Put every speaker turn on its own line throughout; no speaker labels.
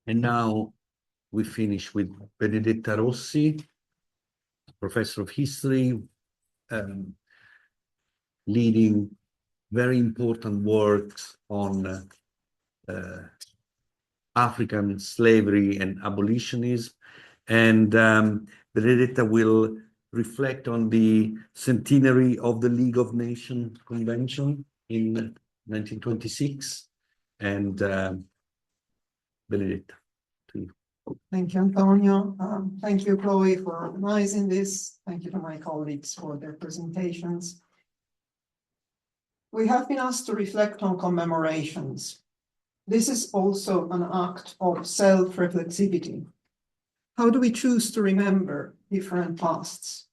And now we finish with Benedetta Rossi, professor of history, leading very important works on African slavery and abolitionism. And Benedetta will reflect on the centenary of the League of Nations Convention in 1926. And Benedetta, to you.
Thank you, Antonio. Thank you, Chloe, for organizing this. Thank you to my colleagues for their presentations. We have been asked to reflect on commemorations. This is also an act of self-reflexivity. How do we choose to remember different pasts?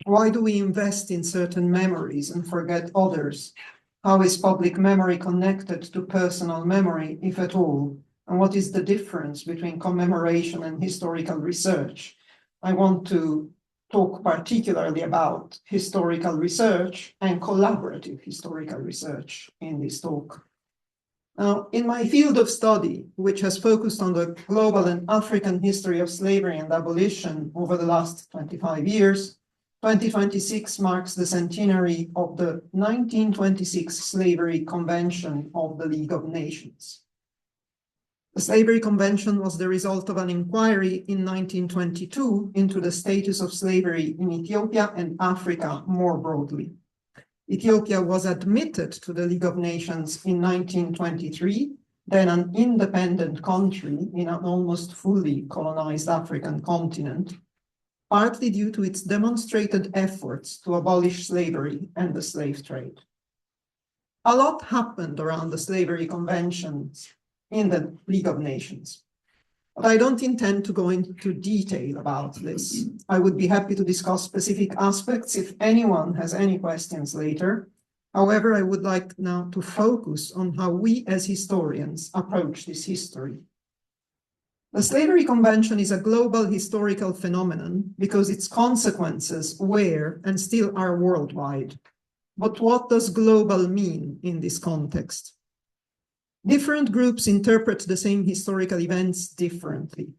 Why do we invest in certain memories and forget others? How is public memory connected to personal memory, if at all? And what is the difference between commemoration and historical research? I want to talk particularly about historical research and collaborative historical research in this talk. Now, in my field of study, which has focused on the global and African history of slavery and abolition over the last 25 years, 2026 marks the centenary of the 1926 Slavery Convention of the League of Nations. The Slavery Convention was the result of an inquiry in 1922 into the status of slavery in Ethiopia and Africa more broadly. Ethiopia was admitted to the League of Nations in 1923, then an independent country in an almost fully colonized African continent, partly due to its demonstrated efforts to abolish slavery and the slave trade. A lot happened around the Slavery Conventions in the League of Nations. But I don't intend to go into detail about this. I would be happy to discuss specific aspects if anyone has any questions later. However, I would like now to focus on how we as historians approach this history. The Slavery Convention is a global historical phenomenon because its consequences were and still are worldwide. But what does global mean in this context? Different groups interpret the same historical events differently,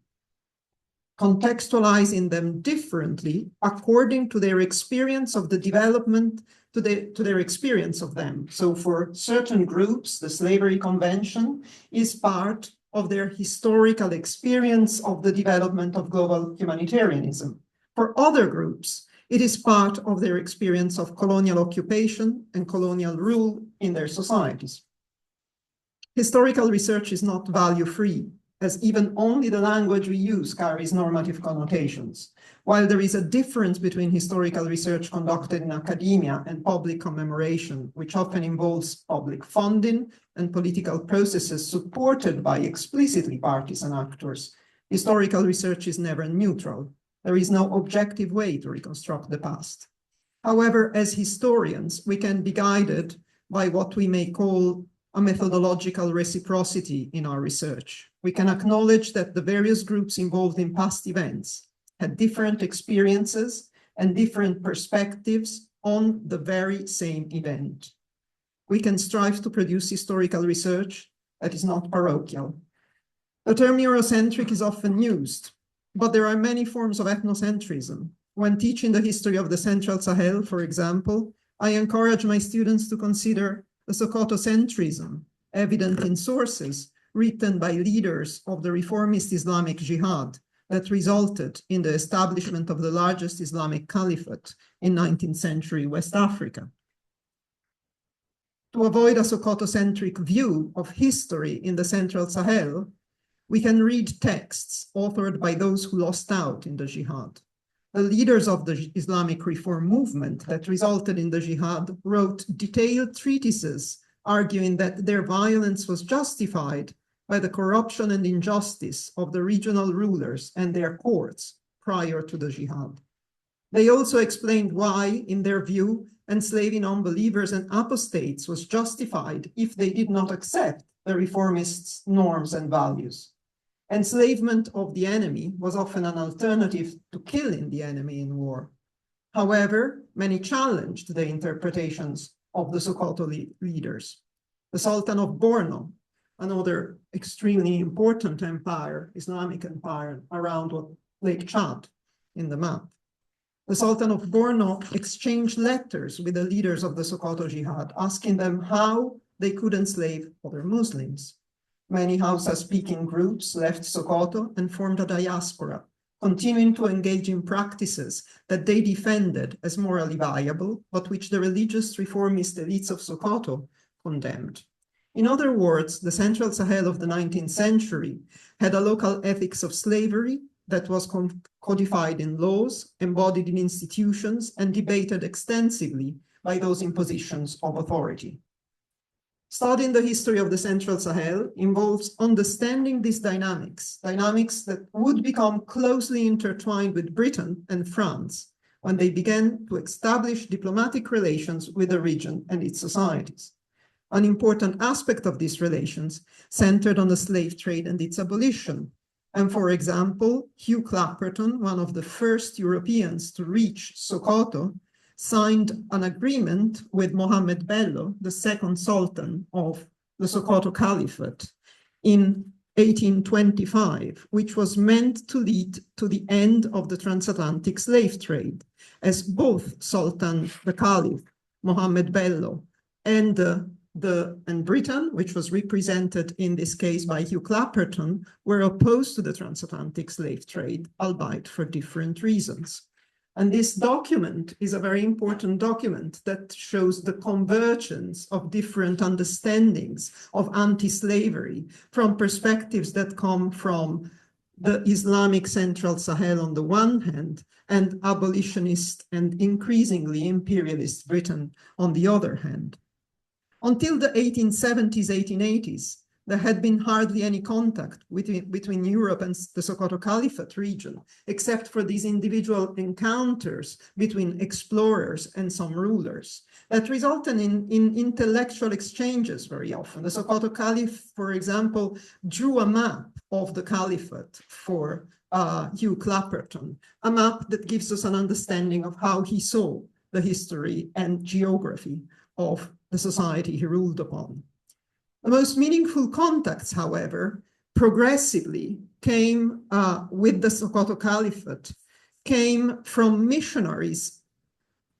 contextualizing them differently according to their experience of the development, to their experience of them. So for certain groups, the Slavery Convention is part of their historical experience of the development of global humanitarianism. For other groups, it is part of their experience of colonial occupation and colonial rule in their societies. Historical research is not value-free, as even only the language we use carries normative connotations. While there is a difference between historical research conducted in academia and public commemoration, which often involves public funding and political processes supported by explicitly partisan actors, historical research is never neutral. There is no objective way to reconstruct the past. However, as historians, we can be guided by what we may call a methodological reciprocity in our research. We can acknowledge that the various groups involved in past events had different experiences and different perspectives on the very same event. We can strive to produce historical research that is not parochial. The term Eurocentric is often used, but there are many forms of ethnocentrism. When teaching the history of the Central Sahel, for example, I encourage my students to consider the Sokotocentrism, evident in sources written by leaders of the reformist Islamic Jihad that resulted in the establishment of the largest Islamic caliphate in 19th century West Africa. To avoid a Sokotocentric view of history in the Central Sahel, we can read texts authored by those who lost out in the Jihad. The leaders of the Islamic reform movement that resulted in the Jihad wrote detailed treatises arguing that their violence was justified by the corruption and injustice of the regional rulers and their courts prior to the Jihad. They also explained why, in their view, enslaving unbelievers and apostates was justified if they did not accept the reformists' norms and values. Enslavement of the enemy was often an alternative to killing the enemy in war. However, many challenged the interpretations of the Sokoto leaders. The Sultan of Borno, another extremely important empire, Islamic empire, around what Lake Chad in the map. The Sultan of Borno exchanged letters with the leaders of the Sokoto Jihad, asking them how they could enslave other Muslims. Many Hausa-speaking groups left Sokoto and formed a diaspora, continuing to engage in practices that they defended as morally viable, but which the religious reformist elites of Sokoto condemned. In other words, the Central Sahel of the 19th century had a local ethics of slavery that was codified in laws, embodied in institutions, and debated extensively by those in positions of authority. Studying the history of the Central Sahel involves understanding these dynamics that would become closely intertwined with Britain and France when they began to establish diplomatic relations with the region and its societies. An important aspect of these relations centered on the slave trade and its abolition. And for example, Hugh Clapperton, one of the first Europeans to reach Sokoto, signed an agreement with Mohammed Bello, the second Sultan of the Sokoto Caliphate, in 1825, which was meant to lead to the end of the transatlantic slave trade, as both Sultan, the Caliph, Mohammed Bello, and Britain, which was represented in this case by Hugh Clapperton, were opposed to the transatlantic slave trade, albeit for different reasons. And this document is a very important document that shows the convergence of different understandings of anti-slavery from perspectives that come from the Islamic Central Sahel on the one hand, and abolitionist and increasingly imperialist Britain on the other hand. Until the 1870s, 1880s, there had been hardly any contact between Europe and the Sokoto Caliphate region, except for these individual encounters between explorers and some rulers that resulted in intellectual exchanges very often. The Sokoto Caliph, for example, drew a map of the Caliphate for Hugh Clapperton, a map that gives us an understanding of how he saw the history and geography of the society he ruled upon. The most meaningful contacts, however, progressively came with the Sokoto Caliphate, came from missionaries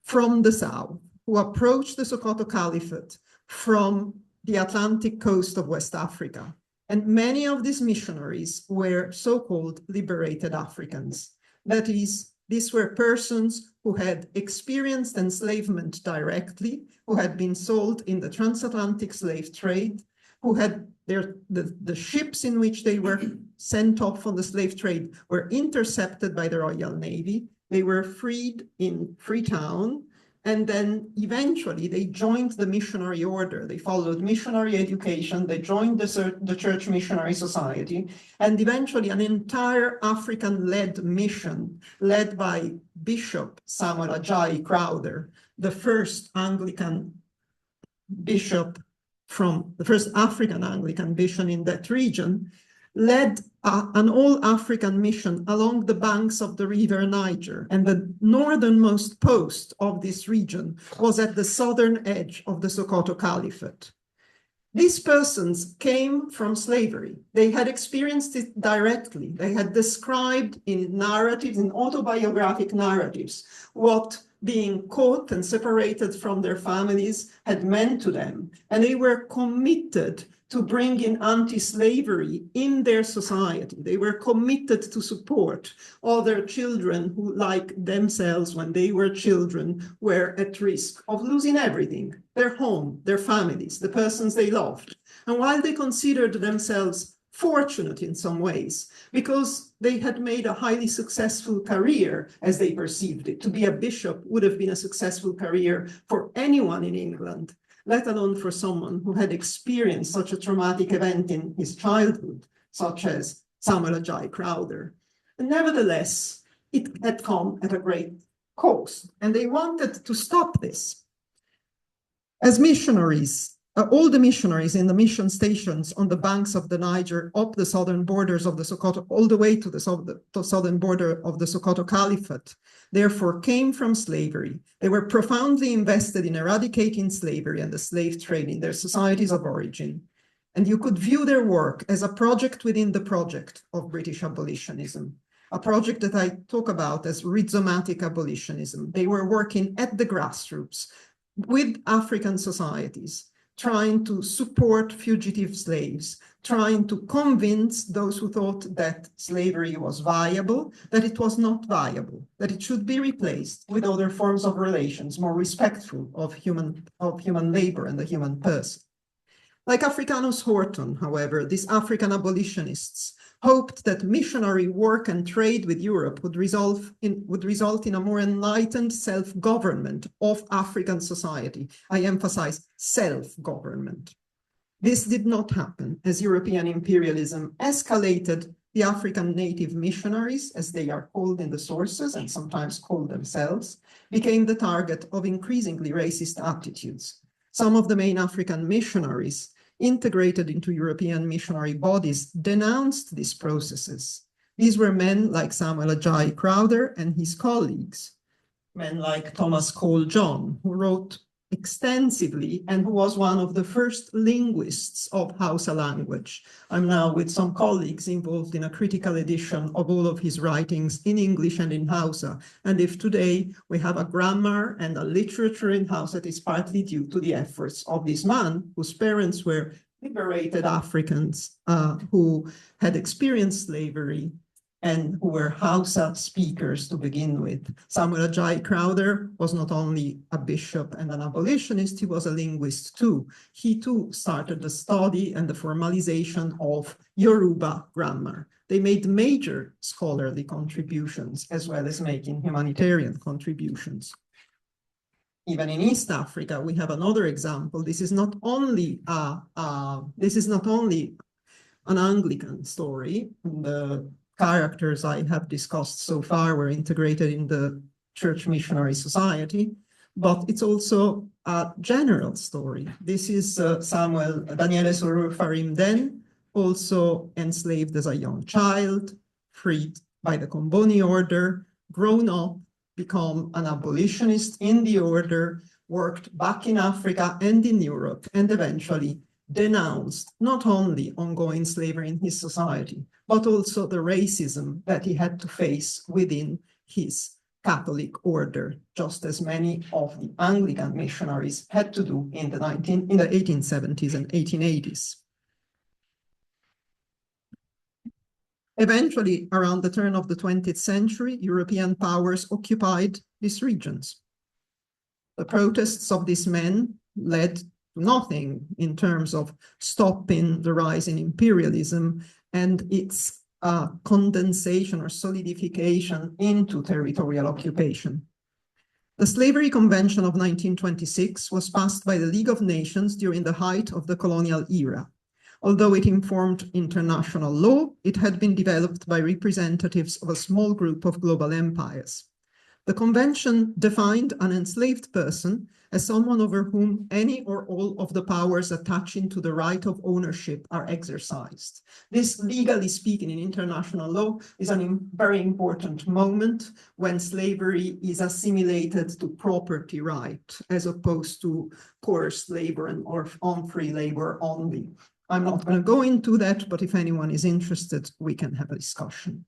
from the south who approached the Sokoto Caliphate from the Atlantic coast of West Africa. And many of these missionaries were so-called liberated Africans. That is, these were persons who had experienced enslavement directly, who had been sold in the transatlantic slave trade, who had the ships in which they were sent off on the slave trade were intercepted by the Royal Navy. They were freed in Freetown, and then eventually they joined the missionary order. They followed missionary education, they joined the Church Missionary Society, and eventually an entire African-led mission led by Bishop Samuel Ajayi Crowther, the first Anglican bishop from the first African Anglican mission in that region, led an all-African mission along the banks of the river Niger. And the northernmost post of this region was at the southern edge of the Sokoto Caliphate. These persons came from slavery. They had experienced it directly. They had described in narratives, in autobiographic narratives, what being caught and separated from their families had meant to them. And they were committed to bring in anti-slavery in their society. They were committed to support other children who, like themselves when they were children, were at risk of losing everything, their home, their families, the persons they loved. And while they considered themselves fortunate in some ways, because they had made a highly successful career as they perceived it. To be a bishop would have been a successful career for anyone in England, let alone for someone who had experienced such a traumatic event in his childhood, such as Samuel Ajayi Crowther. And nevertheless, it had come at a great cost, and they wanted to stop this. As missionaries, all the missionaries in the mission stations on the banks of the Niger, up the southern borders of the Sokoto, all the way to the southern border of the Sokoto Caliphate, therefore came from slavery. They were profoundly invested in eradicating slavery and the slave trade in their societies of origin. And you could view their work as a project within the project of British abolitionism, a project that I talk about as rhizomatic abolitionism. They were working at the grassroots with African societies, trying to support fugitive slaves, trying to convince those who thought that slavery was viable, that it was not viable, that it should be replaced with other forms of relations more respectful of human labor and the human person. Like Africanus Horton, however, these African abolitionists hoped that missionary work and trade with Europe would result in a more enlightened self-government of African society. I emphasize self-government. This did not happen as European imperialism escalated the African native missionaries, as they are called in the sources and sometimes called themselves, became the target of increasingly racist attitudes. Some of the main African missionaries integrated into European missionary bodies denounced these processes. These were men like Samuel Ajayi Crowther and his colleagues, men like Thomas Cole John, who wrote extensively and who was one of the first linguists of Hausa language. I'm now with some colleagues involved in a critical edition of all of his writings in English and in Hausa. And if today we have a grammar and a literature in Hausa, it is partly due to the efforts of this man whose parents were liberated Africans who had experienced slavery and who were Hausa speakers to begin with. Samuel Ajayi Crowther was not only a bishop and an abolitionist, he was a linguist too. He too started the study and the formalization of Yoruba grammar. They made major scholarly contributions as well as making humanitarian contributions. Even in East Africa, we have another example. This is not only an Anglican story. The characters I have discussed so far were integrated in the Church Missionary Society, but it's also a general story. This is Daniele Sorur Farim Den, also enslaved as a young child, freed by the Comboni order, grown up, become an abolitionist in the order, worked back in Africa and in Europe, and eventually denounced not only ongoing slavery in his society, but also the racism that he had to face within his Catholic order, just as many of the Anglican missionaries had to do in the 1870s and 1880s. Eventually, around the turn of the 20th century, European powers occupied these regions. The protests of these men led to nothing in terms of stopping the rise in imperialism and its condensation or solidification into territorial occupation. The Slavery Convention of 1926 was passed by the League of Nations during the height of the colonial era. Although it informed international law, it had been developed by representatives of a small group of global empires. The convention defined an enslaved person as someone over whom any or all of the powers attaching to the right of ownership are exercised. This, legally speaking, in international law is a very important moment when slavery is assimilated to property right, as opposed to coerced labor or unfree labor only. I'm not going to go into that, but if anyone is interested, we can have a discussion.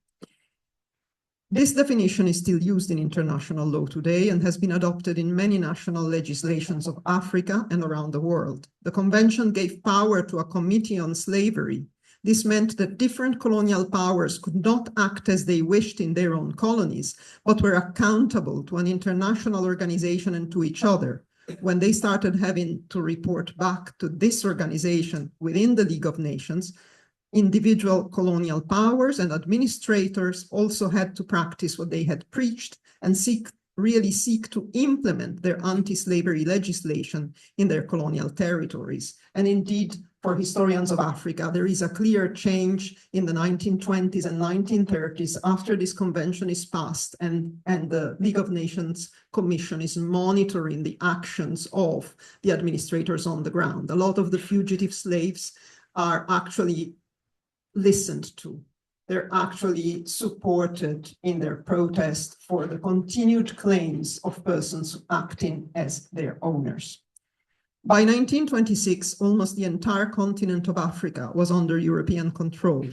This definition is still used in international law today and has been adopted in many national legislations of Africa and around the world. The convention gave power to a committee on slavery. This meant that different colonial powers could not act as they wished in their own colonies, but were accountable to an international organization and to each other. When they started having to report back to this organization within the League of Nations, individual colonial powers and administrators also had to practice what they had preached and really seek to implement their anti-slavery legislation in their colonial territories. And indeed, for historians of Africa, there is a clear change in the 1920s and 1930s after this convention is passed and the League of Nations Commission is monitoring the actions of the administrators on the ground. A lot of the fugitive slaves are actually listened to. They're actually supported in their protest for the continued claims of persons acting as their owners. By 1926, almost the entire continent of Africa was under European control.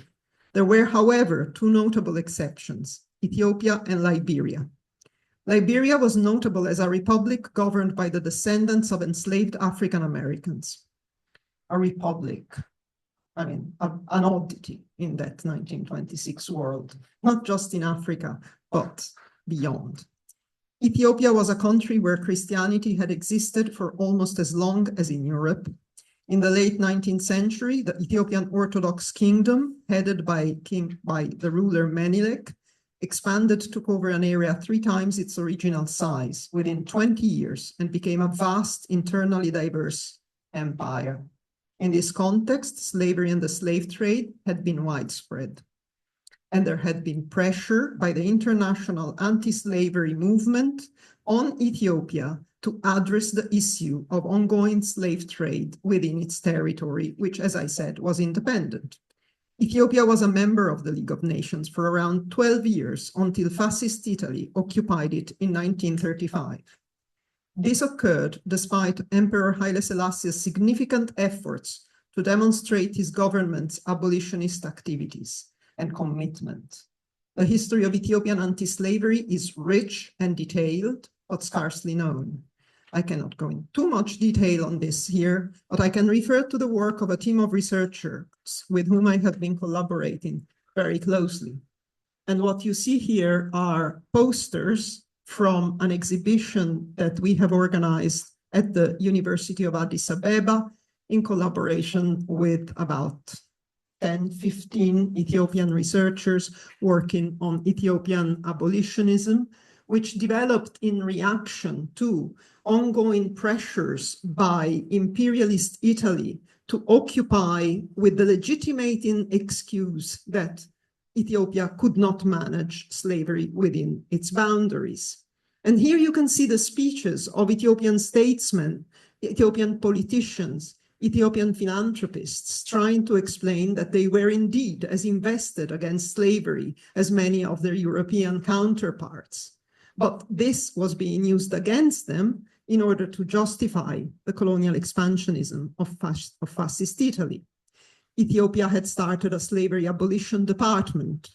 There were, however, two notable exceptions, Ethiopia and Liberia. Liberia was notable as a republic governed by the descendants of enslaved African Americans. A republic, I mean, an oddity in that 1926 world, not just in Africa, but beyond. Ethiopia was a country where Christianity had existed for almost as long as in Europe. In the late 19th century, the Ethiopian Orthodox Kingdom, headed by the ruler Menelik, expanded, took over an area 3 times its original size within 20 years and became a vast, internally diverse empire. In this context, slavery and the slave trade had been widespread. And there had been pressure by the international anti-slavery movement on Ethiopia to address the issue of ongoing slave trade within its territory, which, as I said, was independent. Ethiopia was a member of the League of Nations for around 12 years until fascist Italy occupied it in 1935. This occurred despite Emperor Haile Selassie's significant efforts to demonstrate his government's abolitionist activities and commitment. The history of Ethiopian anti-slavery is rich and detailed, but scarcely known. I cannot go into too much detail on this here, but I can refer to the work of a team of researchers with whom I have been collaborating very closely. And what you see here are posters from an exhibition that we have organized at the University of Addis Ababa in collaboration with about 10, 15 Ethiopian researchers working on Ethiopian abolitionism, which developed in reaction to ongoing pressures by imperialist Italy to occupy with the legitimating excuse that Ethiopia could not manage slavery within its boundaries. And here you can see the speeches of Ethiopian statesmen, Ethiopian politicians, Ethiopian philanthropists trying to explain that they were indeed as invested against slavery as many of their European counterparts. But this was being used against them in order to justify the colonial expansionism of fascist Italy. Ethiopia had started a slavery abolition department,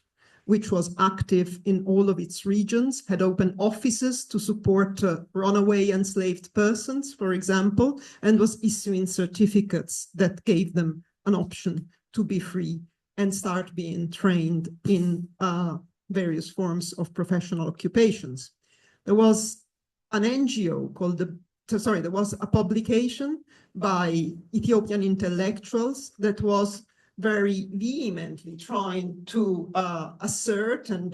which was active in all of its regions, had opened offices to support runaway enslaved persons, for example, and was issuing certificates that gave them an option to be free and start being trained in various forms of professional occupations. There was an NGO called there was a publication by Ethiopian intellectuals that was very vehemently trying to assert and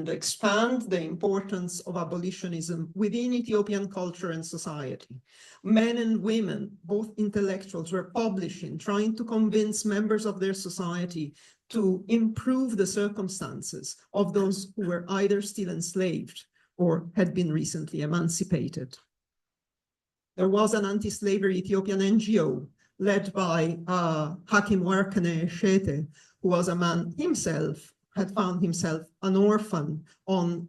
expand the importance of abolitionism within Ethiopian culture and society. Men and women, both intellectuals, were publishing, trying to convince members of their society to improve the circumstances of those who were either still enslaved or had been recently emancipated. There was an anti-slavery Ethiopian NGO led by Hakim Werkene Shete, who was a man himself, had found himself an orphan on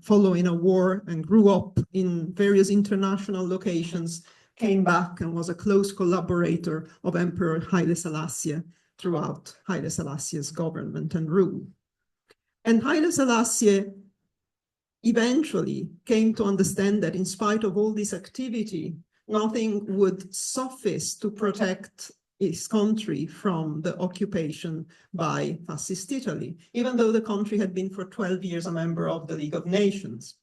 following a war and grew up in various international locations, came back and was a close collaborator of Emperor Haile Selassie throughout Haile Selassie's government and rule. And Haile Selassie eventually came to understand that in spite of all this activity, nothing would suffice to protect his country from the occupation by fascist Italy, even though the country had been for 12 years a member of the League of Nations.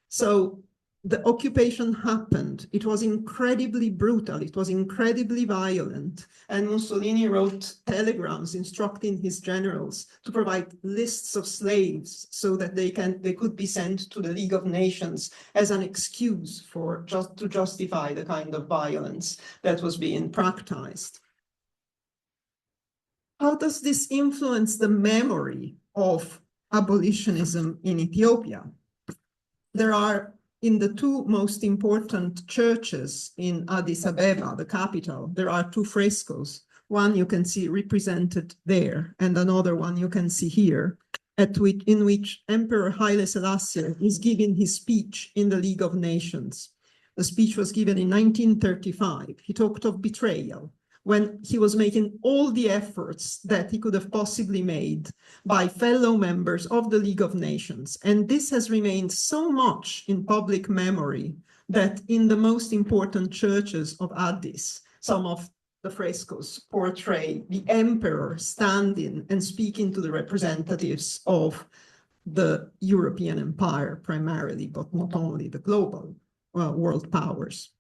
So the occupation happened. It was incredibly brutal. It was incredibly violent. And Mussolini wrote telegrams instructing his generals to provide lists of slaves so that they could be sent to the League of Nations as an excuse for to justify the kind of violence that was being practiced. How does this influence the memory of abolitionism in Ethiopia? There are in the 2 most important churches in Addis Ababa, the capital, there are 2 frescoes. One you can see represented there, and another one you can see here, in which Emperor Haile Selassie is giving his speech in the League of Nations. The speech was given in 1935. He talked of betrayal, when he was making all the efforts that he could have possibly made by fellow members of the League of Nations. And this has remained so much in public memory that in the most important churches of Addis, some of the frescoes portray the emperor standing and speaking to the representatives of the European empire primarily, but not only the global world powers.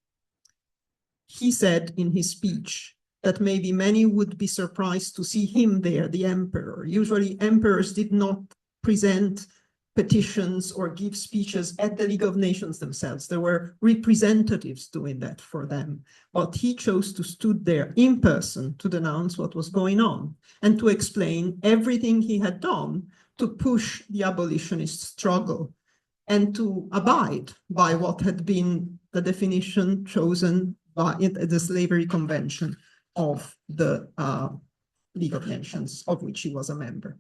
He said in his speech that maybe many would be surprised to see him there, the emperor. Usually emperors did not present petitions or give speeches at the League of Nations themselves. There were representatives doing that for them. But he chose to stood there in person to denounce what was going on and to explain everything he had done to push the abolitionist struggle and to abide by what had been the definition chosen by the Slavery Convention of the League of Nations, of which he was a member.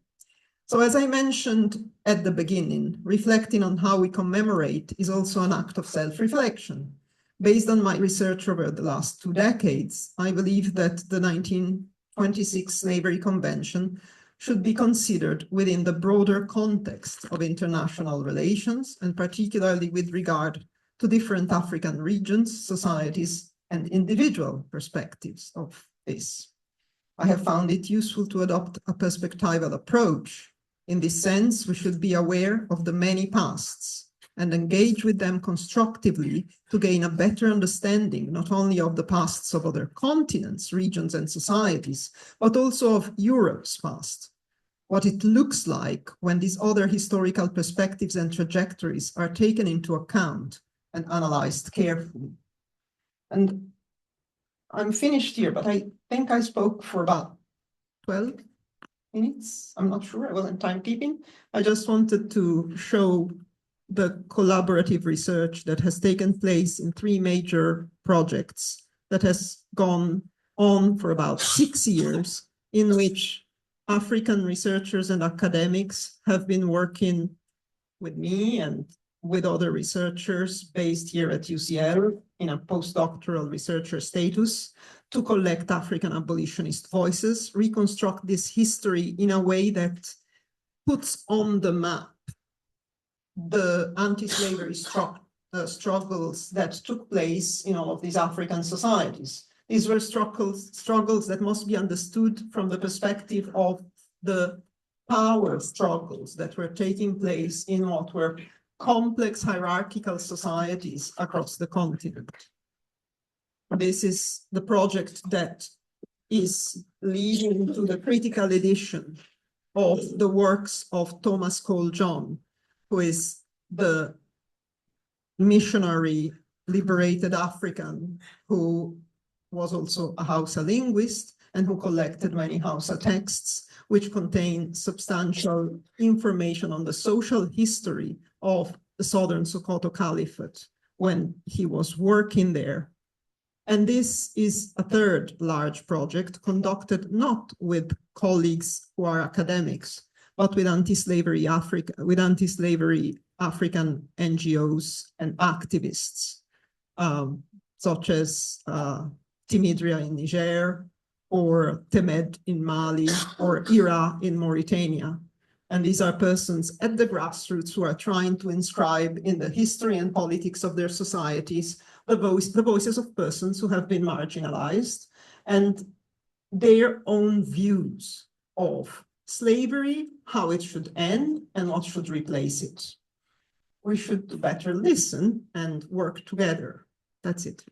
So as I mentioned at the beginning, reflecting on how we commemorate is also an act of self-reflection. Based on my research over the last 2 decades, I believe that the 1926 Slavery Convention should be considered within the broader context of international relations, and particularly with regard to different African regions, societies, and individual perspectives of this. I have found it useful to adopt a perspectival approach. In this sense, we should be aware of the many pasts and engage with them constructively to gain a better understanding, not only of the pasts of other continents, regions, and societies, but also of Europe's past, what it looks like when these other historical perspectives and trajectories are taken into account and analyzed carefully. And I'm finished here, but I think I spoke for about 12 minutes. I'm not sure, I wasn't timekeeping. I just wanted to show the collaborative research that has taken place in 3 major projects that has gone on for about 6 years, in which African researchers and academics have been working with me and with other researchers based here at UCL in a postdoctoral researcher status to collect African abolitionist voices, reconstruct this history in a way that puts on the map the anti-slavery struggles that took place in all of these African societies. These were struggles that must be understood from the perspective of the power struggles that were taking place in what were complex hierarchical societies across the continent. This is the project that is leading to the critical edition of the works of Thomas Cole John, who is the missionary liberated African who was also a Hausa linguist and who collected many Hausa texts, which contain substantial information on the social history of the Southern Sokoto Caliphate when he was working there. And this is a third large project conducted not with colleagues who are academics, but with anti-slavery African NGOs and activists, such as Timidria in Niger, or Temed in Mali, or Ira in Mauritania. And these are persons at the grassroots who are trying to inscribe in the history and politics of their societies the voices of persons who have been marginalized and their own views of slavery, how it should end, and what should replace it. We should better listen and work together. That's it.